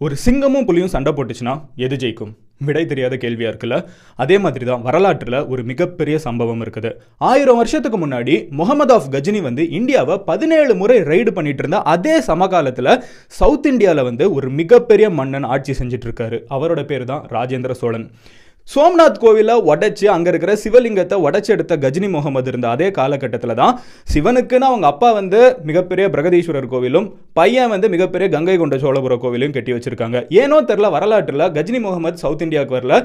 ஒரு சிங்கமும் புலியும் சண்டை போட்டுச்சுன்னா எது ஜெயிக்கும்? விடை தெரியாத கேள்வியா இருக்குல்ல. அதே மாதிரி தான் வரலாற்றில் ஒரு மிகப்பெரிய சம்பவம் இருக்குது. 1000 வருஷத்துக்கு முன்னாடி முகமது ஆஃப் கஜினி இந்தியாவை 17 முறை ரைடு பண்ணிட்டு இருந்த அதே சமகாலத்தில் சவுத் இந்தியாவில் ஒரு மிகப்பெரிய மன்னன் ஆட்சி செஞ்சுட்டு இருக்காரு. அவரோட பேர் தான் ராஜேந்திர சோழன். சோம்நாத் கோவிலை உடைச்சு அங்கே இருக்கிற சிவலிங்கத்தை உடைச்சு எடுத்த கஜினி முகமது இருந்த அதே காலகட்டத்தில் தான் சிவனுக்குன்னு அவங்க அப்பா மிகப்பெரிய பிரகதீஸ்வரர் கோவிலும் பையன் மிகப்பெரிய கங்கை கொண்ட சோழபுர கோவிலையும் கட்டி வச்சிருக்காங்க. ஏனோ தெரியல, வரலாற்றில் கஜினி முகமது சவுத் இந்தியாவுக்கு வரல,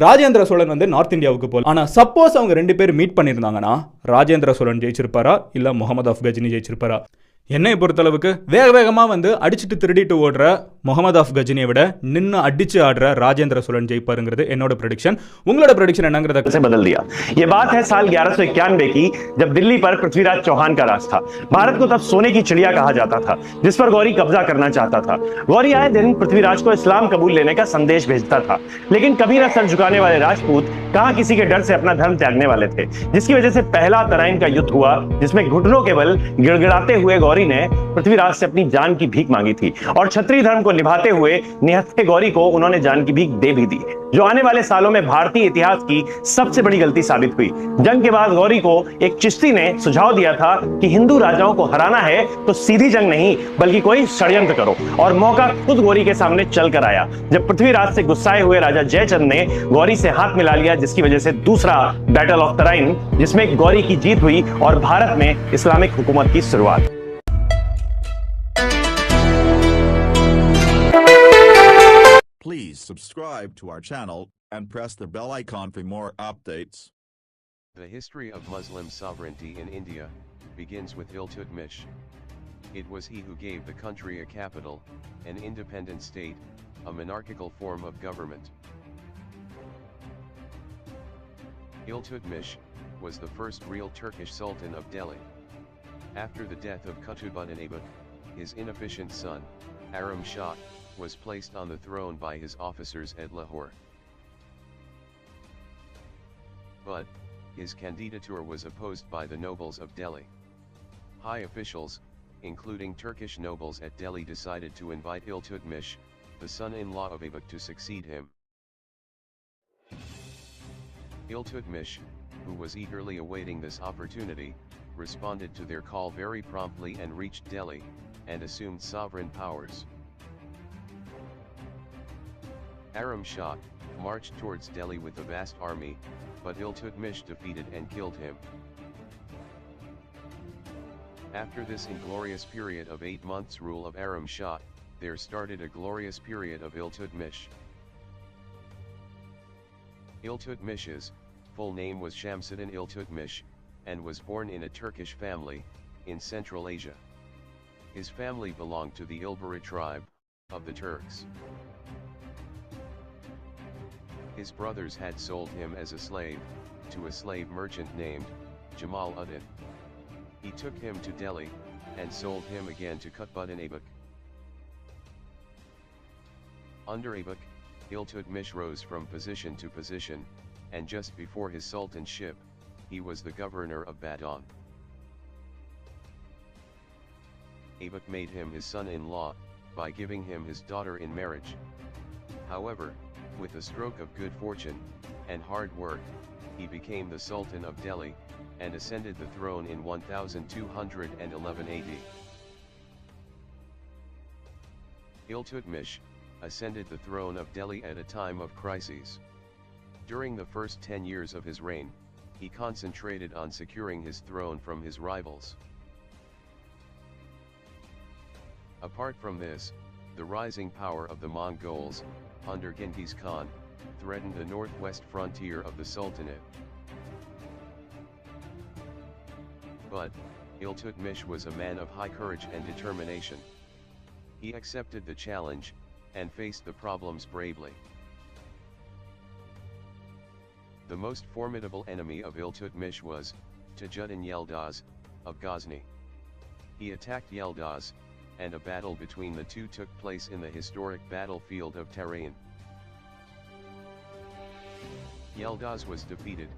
ராஜேந்திர சோழன் நார்த் இந்தியாவுக்கு போகல. ஆனால் சப்போஸ் அவங்க 2 பேர் மீட் பண்ணியிருந்தாங்கன்னா ராஜேந்திர சோழன் ஜெயிச்சிருப்பாரா இல்லை முகமது ஆஃப் கஜினி ஜெயிச்சிருப்பாரா? என்னை பொறுத்தளவுக்கு வேகமாக அடிச்சுட்டு திருடிட்டு ஓடுற முகமது ஆஃப் கஜினியை விட நின்று அடிச்சு ஆடுற ராஜேந்திர சோழன் ஜெயிப்பாருங்கிறது என்னோட ப்ரெடிக்ஷன். உங்களோட ப்ரெடிக்ஷன் என்னங்கிறத बदल दिया। ये बात है साल 1191 की, जब दिल्ली पर पृथ्वीराज चौहान का राज था। भारत को तब सोने की चिड़िया कहा जाता था, जिस पर गौरी कब्जा करना चाहता था। गौरी आए दिन पृथ्वीराज को इस्लाम कबूल लेने का संदेश भेजता था, लेकिन कभी न सर झुकाने वाले राजपूत कहां किसी के डर से अपना धर्म त्यागने वाले थे, जिसकी वजह से पहला तराइन का युद्ध हुआ, जिसमें घुटनों के बल गिड़गिड़ाते हुए गौरी ने पृथ्वीराज से अपनी जान की भीख मांगी थी, और क्षत्रिय धर्म को निभाते हुए निहत्थे गौरी को उन्होंने जान की भीख दे भी दी, जो आने वाले सालों में भारतीय इतिहास की सबसे बड़ी गलती साबित हुई। जंग के बाद गौरी को एक चिश्ती ने सुझाव दिया था कि हिंदू राजाओं को हराना है तो सीधी जंग नहीं बल्कि कोई षड्यंत्र करो, और मौका खुद गौरी के सामने चल कर आया, जब पृथ्वीराज से गुस्साए हुए राजा जयचंद ने गौरी से हाथ मिला लिया, जिसकी वजह से दूसरा बैटल ऑफ तराइन, जिसमें गौरी की जीत हुई और भारत में इस्लामिक हुकूमत की शुरुआत। Please subscribe to our channel and press the bell icon for more updates. The history of Muslim sovereignty in India begins with Iltutmish. It was he who gave the country a capital, an independent state, a monarchical form of government. Iltutmish was the first real Turkish Sultan of Delhi. After the death of Qutbuddin Aybak, his inefficient son, Aram Shah, was placed on the throne by his officers at Lahore. But his candidature was opposed by the nobles of Delhi. High officials, including Turkish nobles at Delhi, decided to invite Iltutmish, the son-in-law of Aybak, to succeed him. Iltutmish, who was eagerly awaiting this opportunity, responded to their call very promptly and reached Delhi, and assumed sovereign powers. Aram Shah marched towards Delhi with a vast army, but Iltutmish defeated and killed him. After this inglorious period of 8 months' rule of Aram Shah, there started a glorious period of Iltutmish. Iltutmish's full name was Shamsuddin Iltutmish, and was born in a Turkish family, in Central Asia. His family belonged to the Ilbari tribe, of the Turks. His brothers had sold him as a slave, to a slave merchant named Jamal Uddin. He took him to Delhi, and sold him again to Qutbuddin Aybak. Under Aybak, Iltutmish rose from position to position, and just before his sultanship, he was the governor of Badon. Aybak made him his son-in-law, by giving him his daughter in marriage. However, with a stroke of good fortune, and hard work, he became the Sultan of Delhi, and ascended the throne in 1211 AD. Iltutmish ascended the throne of Delhi at a time of crises. During the first 10 years of his reign, he concentrated on securing his throne from his rivals. Apart from this, the rising power of the Mongols, under Genghis Khan, threatened the northwest frontier of the Sultanate. But Iltutmish was a man of high courage and determination. He accepted the challenge, and faced the problems bravely. The most formidable enemy of Iltutmish was Tajuddin Yildiz, of Ghazni. He attacked Yildiz, and a battle between the two took place in the historic battlefield of Tarain. Yildiz was defeated,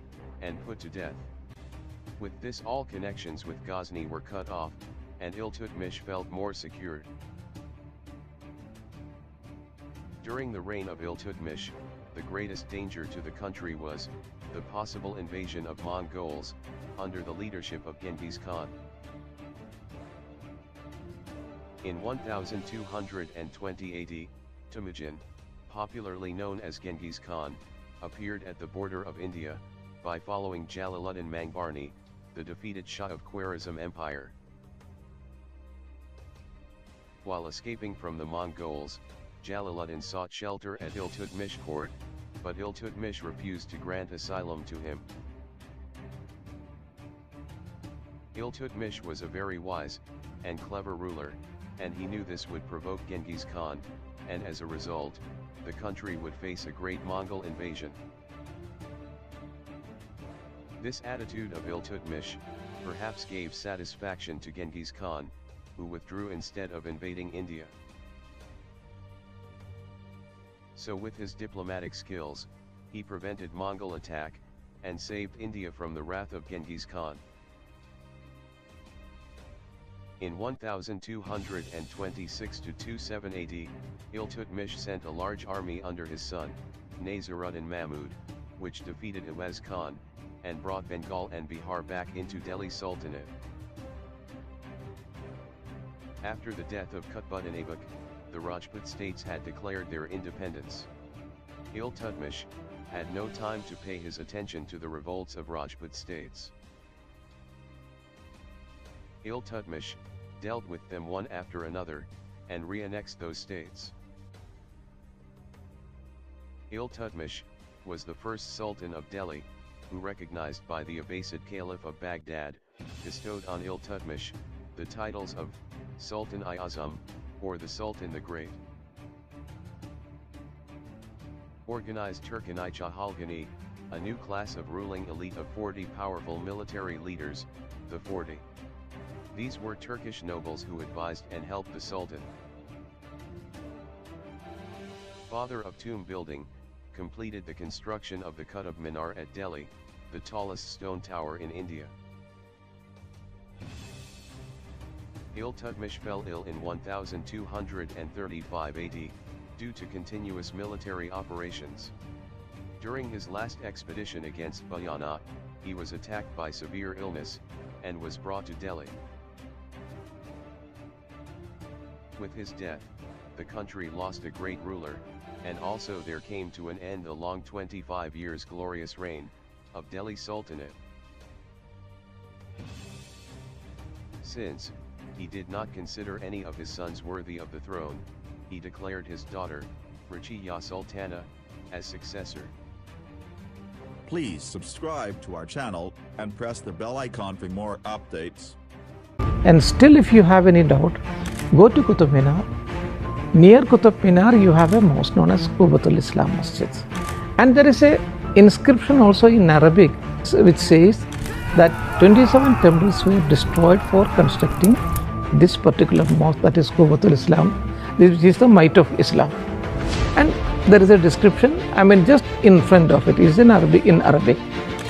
and put to death. With this, all connections with Ghazni were cut off, and Iltutmish felt more secured. During the reign of Iltutmish, the greatest danger to the country was the possible invasion of Mongols under the leadership of Genghis Khan. In 1220 AD, Temujin, popularly known as Genghis Khan, appeared at the border of India by following Jalaluddin Mangbarni, the defeated Shah of Khwarezm Empire. While escaping from the Mongols, Jalaluddin sought shelter at Iltutmish court, but Iltutmish refused to grant asylum to him. Iltutmish was a very wise and clever ruler, and he knew this would provoke Genghis Khan, and as a result, the country would face a great Mongol invasion. This attitude of Iltutmish perhaps gave satisfaction to Genghis Khan, who withdrew instead of invading India. So with his diplomatic skills, he prevented Mongol attack, and saved India from the wrath of Genghis Khan. In 1226–27 AD, Iltutmish sent a large army under his son, Naseeruddin Mahmud, which defeated Uwais Khan, and brought Bengal and Bihar back into Delhi Sultanate. After the death of Qutbuddin Aibak, the Rajput states had declared their independence. Iltutmish had no time to pay his attention to the revolts of Rajput states. Iltutmish dealt with them one after another, and re-annexed those states. Iltutmish was the first Sultan of Delhi, who, recognized by the Abbasid Caliph of Baghdad, bestowed on Iltutmish the titles of Sultan-i-Azam, or the Sultan the Great. Organized Turkan-i Chahalgani, a new class of ruling elite of 40 powerful military leaders, the 40. These were Turkish nobles who advised and helped the Sultan. Father of tomb building, completed the construction of the Qutb Minar at Delhi, the tallest stone tower in India. Iltutmish fell ill in 1235 AD, due to continuous military operations. During his last expedition against Bayana, he was attacked by severe illness, and was brought to Delhi. With his death, the country lost a great ruler, and also there came to an end a long 25 years glorious reign of Delhi Sultanate. Since he did not consider any of his sons worthy of the throne, he declared his daughter, Ruqayya Sultana, as successor. Please subscribe to our channel and press the bell icon for more updates. And still, if you have any doubt, go to Qutb Minar. Near Qutb Minar, you have a mosque known as Quwwatul Islam Masjid. And there is a inscription also in Arabic which says that 27 temples were destroyed for constructing this particular mosque, that is Quwwatul Islam, which is the might of Islam. And there is a description, just in front of it is in Arabic.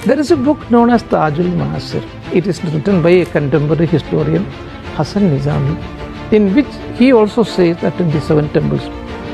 There is a book known as Tajul Ma'asir. It is written by a contemporary historian, Hassan Nizami, in which he also says that 27 temples,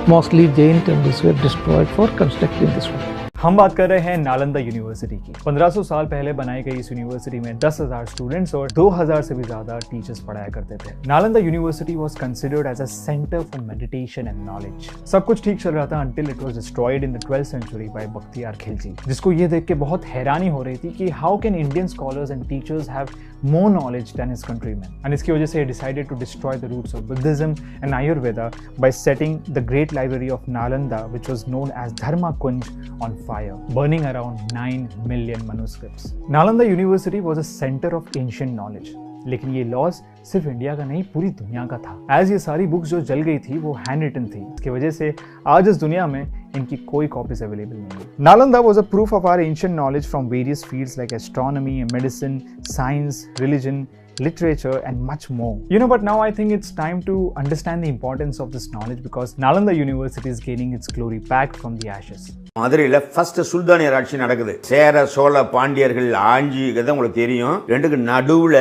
mostly Jain temples, were destroyed for constructing this one. हम बात कर रहे हैं Nalanda university की। 1500 साल पहले बनाई गई इस यूनिवर्सिटी में 10,000 स्टूडेंट्स और 2000 से भी ज्यादा टीचर्स पढ़ाया करते थे। Nalanda university was considered as a centre for meditation and knowledge. सब कुछ ठीक चल रहा था until it was destroyed in the 12th century by Bakhtiyar Khilji, जिसको ये देख के बहुत हैरानी हो रही थी कि how can Indian scholars and teachers have more knowledge than his countrymen. And इसकी वजह से he decided to destroy the roots of Buddhism and Ayurveda by setting the great library of Nalanda, which was known as Dharma Kunj, on fire, burning around 9 million manuscripts. Nalanda University was a center of ancient knowledge. लेकिन ये laws सिर्फ India का नहीं, पूरी दुनिया का था। As ये सारी बुक्स जो जल गई थी वो हैंड रिटन थी, इसकी वजह से आज इस दुनिया में इनकी कोई कॉपीज अवेलेबल नहीं है। Nalanda was a proof of our ancient knowledge from various fields like astronomy, medicine, science, religion, literature, and much more. But now I think it's time to understand the importance of this knowledge because Nalanda University is gaining its glory back from the ashes. மதுரையில் first சுல்தானியர் ஆட்சி நடக்குது. சேர சோழ பாண்டியர்கள் ஆஞ்சி கதை உங்களுக்கு தெரியும். ரெண்டுக்கு நடுவில்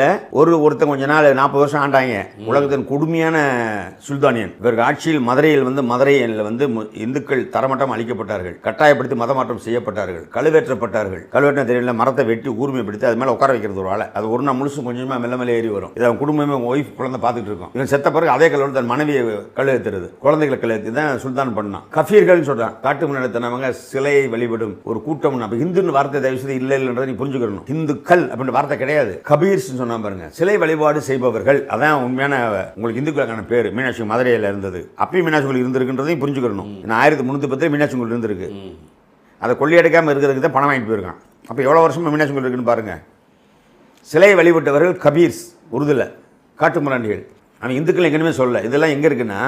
ஒருத்தன் கொஞ்ச நாள் 40 வருஷம் ஆண்டாங்க. உலகத்தின் கொடுமையான சுல்தானியன். இவருக்கு ஆட்சியில் மதுரையில் இந்துக்கள் தரமட்டம் அளிக்கப்பட்டார்கள், கட்டாயப்படுத்தி மதமாற்றம் செய்யப்பட்டார்கள், கழுவேற்றப்பட்டார்கள். கழுவேற்றம் தெரியல, மரத்தை வெட்டி ஊர்மைப்படுத்தி அது மேலே உட்கார வைக்கிறது ஒரு ஆளை. அது ஒரு நாள் முழுசும் கொஞ்சமா மெல்ல ஏறி வரும். இதை அவன் குடும்பமே ஒய்ஃப் குழந்தை பார்த்துட்டு இருக்கும். இவன் செத்த பிறகு அதே கல்லூரி தன் மனைவியை கழுவேற்றுறது, குழந்தைகளை கழுவேற்றி தான் சுல்தான் பண்ணான். கஃபீர்கள் சொல்றான், காட்டு முன்னெடுத்தனவங்க சிலையை வழிபடும் ஒரு கூட்டம். ஹிந்துன்னு வார்த்தை தயவுசெய்து இல்லைன்றதை நீ புரிஞ்சுக்கணும். இந்துக்கள் அப்படின்ற வார்த்தை கிடையாது, கபீர்ஸ் சொன்னா பாருங்க, சிலை வழிபாடு செய்பவர்கள். அதான் உண்மையான உங்களுக்கு இந்துக்களுக்கான பேர். மீனாட்சி மதுரையில் இருந்தது, அப்பயும் மீனாட்சி கோயில் இருந்திருக்குன்றதையும் புரிஞ்சுக்கணும். 1310 மீனாட்சி கோயில் இருந்திருக்கு. அதை கொள்ளையடிக்காமல் இருக்கிறதுக்கு தான் பணம் வாங்கிட்டு போயிருக்கான். அப்போ எவ்வளோ வருஷமா மீனாட்சி கோயில் இருக்குன்னு பாருங்க. சிலை வழிபட்டவர்கள் கபீர்ஸ், உருதுல காட்டுமிராண்டிகள். அவன் இந்துக்கள் எங்கேயுமே சொல்ல. இதெல்லாம் எங்கே இருக்குன்னா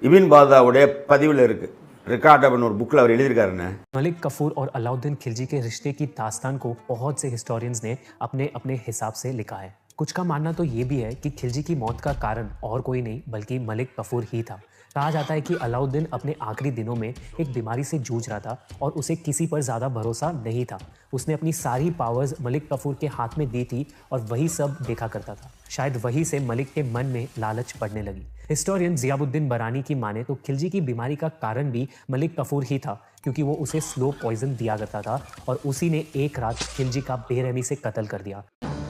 இபின் பாதாவுடைய பதிவில் இருக்குது. रिकॉर्ड अपन और बुक लावर எழுதிருக்காரு. मलिक कफूर और अलाउद्दीन खिलजी के रिश्ते की दास्तान को बहुत से हिस्टोरियंस ने अपने अपने हिसाब से लिखा है। कुछ का मानना तो ये भी है कि खिलजी की मौत का कारण और कोई नहीं बल्कि मलिक कफूर ही था। कहा जाता है कि अलाउद्दीन अपने आखिरी दिनों में एक बीमारी से जूझ रहा था और उसे किसी पर ज़्यादा भरोसा नहीं था। उसने अपनी सारी पावर्स मलिक कफूर के हाथ में दी थी और वही सब देखा करता था। शायद वही से मलिक के मन में लालच पड़ने लगी। हिस्टोरियन ज़ियाउद्दीन बरानी की माने तो खिलजी की बीमारी का कारण भी मलिक कफूर ही था, क्योंकि वो उसे स्लो पॉइजन दिया करता था और उसी ने एक रात खिलजी का बेरहमी से कत्ल कर दिया।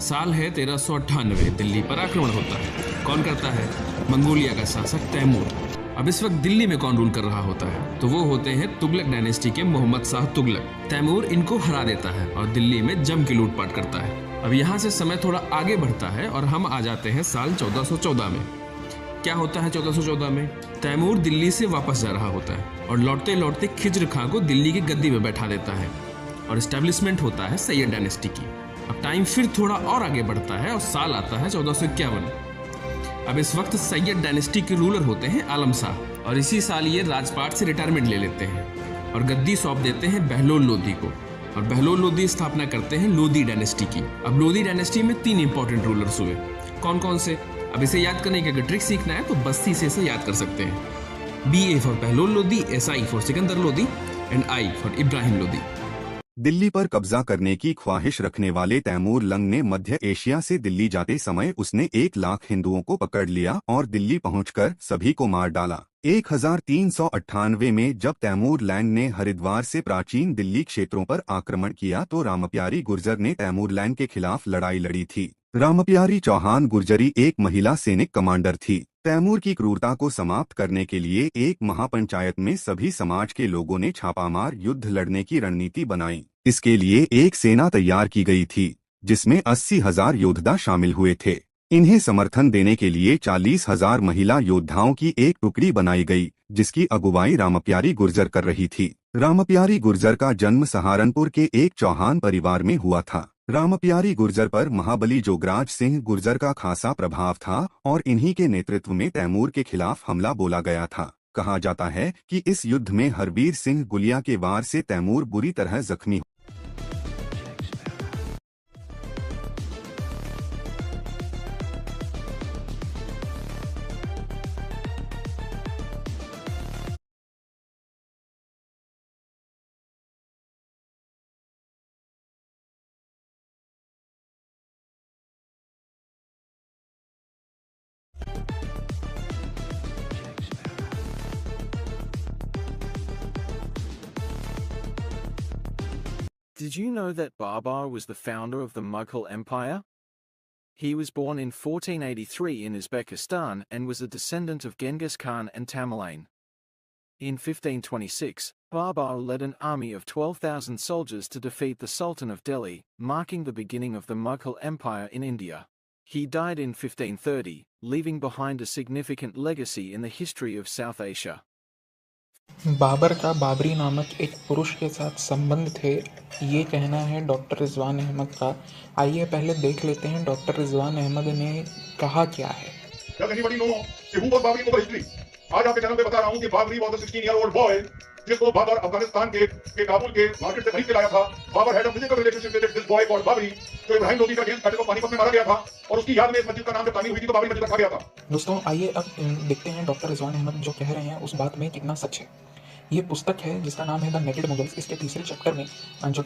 साल है 1398। दिल्ली पर आक्रमण होता है। कौन करता है? मंगोलिया का शासक तैमूर। अब इस वक्त दिल्ली में कौन रूल कर रहा होता है? तो वो होते हैं तुगलक डायनेस्टी के मोहम्मद शाह तुगलक। तैमूर इनको हरा देता है और दिल्ली में जम के लूटपाट करता है। अब यहाँ से समय थोड़ा आगे बढ़ता है और हम आ जाते हैं साल 1414 में। क्या होता है 1414 में? तैमूर दिल्ली से वापस जा रहा होता है और लौटते लौटते खिज्र खां को दिल्ली की गद्दी में बैठा देता है और एस्टेब्लिशमेंट होता है सैयद डायनेस्टी की। अब टाइम फिर थोड़ा और आगे बढ़ता है और साल आता है 1451। अब इस वक्त सैयद डायनेस्टी के रूलर होते हैं आलम शाह और इसी साल ये राजपाट से रिटायरमेंट ले लेते हैं और गद्दी सौंप देते हैं बहलोल लोदी को और बहलोल लोदी स्थापना करते हैं लोदी डायनेस्टी की। अब लोदी डायनेस्टी में 3 इंपॉर्टेंट रूलर्स हुए। कौन कौन से? अब इसे याद करने की अगर ट्रिक सीखना है तो बस्ती से इसे याद कर सकते हैं। BA for Bahlol Lodi, SI for Sikandar Lodi and I for Ibrahim Lodi. Delhi पर कब्जा करने की ख्वाहिश रखने वाले तैमूर लंग ने मध्य एशिया से दिल्ली जाते समय उसने 1 लाख हिंदुओं को पकड़ लिया और दिल्ली पहुंचकर सभी को मार डाला। 1398 में जब तैमूर लैंड ने हरिद्वार से प्राचीन दिल्ली क्षेत्रों पर आक्रमण किया तो रामप्यारी गुर्जर ने तैमूर लैंड के खिलाफ लड़ाई लड़ी थी। रामप्यारी चौहान गुर्जरी एक महिला सैनिक कमांडर थी। तैमूर की क्रूरता को समाप्त करने के लिए एक महापंचायत में सभी समाज के लोगों ने छापामार युद्ध लड़ने की रणनीति बनाई। इसके लिए एक सेना तैयार की गई थी जिसमें 80,000 योद्धा शामिल हुए थे। इन्हें समर्थन देने के लिए 40,000 महिला योद्धाओं की एक टुकड़ी बनाई गई जिसकी अगुवाई रामप्यारी गुर्जर कर रही थी। रामप्यारी गुर्जर का जन्म सहारनपुर के एक चौहान परिवार में हुआ था। रामप्यारी गुर्जर पर महाबली जोगराज सिंह गुर्जर का खासा प्रभाव था और इन्हीं के नेतृत्व में तैमूर के खिलाफ हमला बोला गया था। कहा जाता है कि इस युद्ध में हरबीर सिंह गुलिया के वार से तैमूर बुरी तरह जख्मी। Did you know that Babar was the founder of the Mughal Empire? He was born in 1483 in Uzbekistan and was a descendant of Genghis Khan and Tamerlane. In 1526, Babar led an army of 12,000 soldiers to defeat the Sultan of Delhi, marking the beginning of the Mughal Empire in India. He died in 1530, leaving behind a significant legacy in the history of South Asia. Babar का बाबरी नामक एक पुरुष के साथ संबंध थे, ये कहना है डॉक्टर रिजवान अहमद का। आइए पहले देख लेते हैं डॉक्टर रिजवान अहमद ने कहा क्या है। आज आपके चैनल पे बता रहा हूँ कि Babri was a 16-year-old boy जिसको बाबर अफगानिस्तान के काबुल के मार्केट से खरीद के लाया था। Babar had a physical relationship with this this boy called Babri, जो इब्राहिम लोदी का अगेंस्ट बैठे को पानीपत में मारा गया था और उसकी याद में इस मस्जिद का नाम जब तामीर हुई थी तो बाबरी मस्जिद रखा गया था। दोस्तों आइए अब देखते हैं डॉक्टर रिजवान अहमद जो कह रहे हैं उस बात में कितना सच है। ये पुस्तक है जिसका नाम है द नेकेड मुगल्स। इसके तीसरे चैप्टर में जो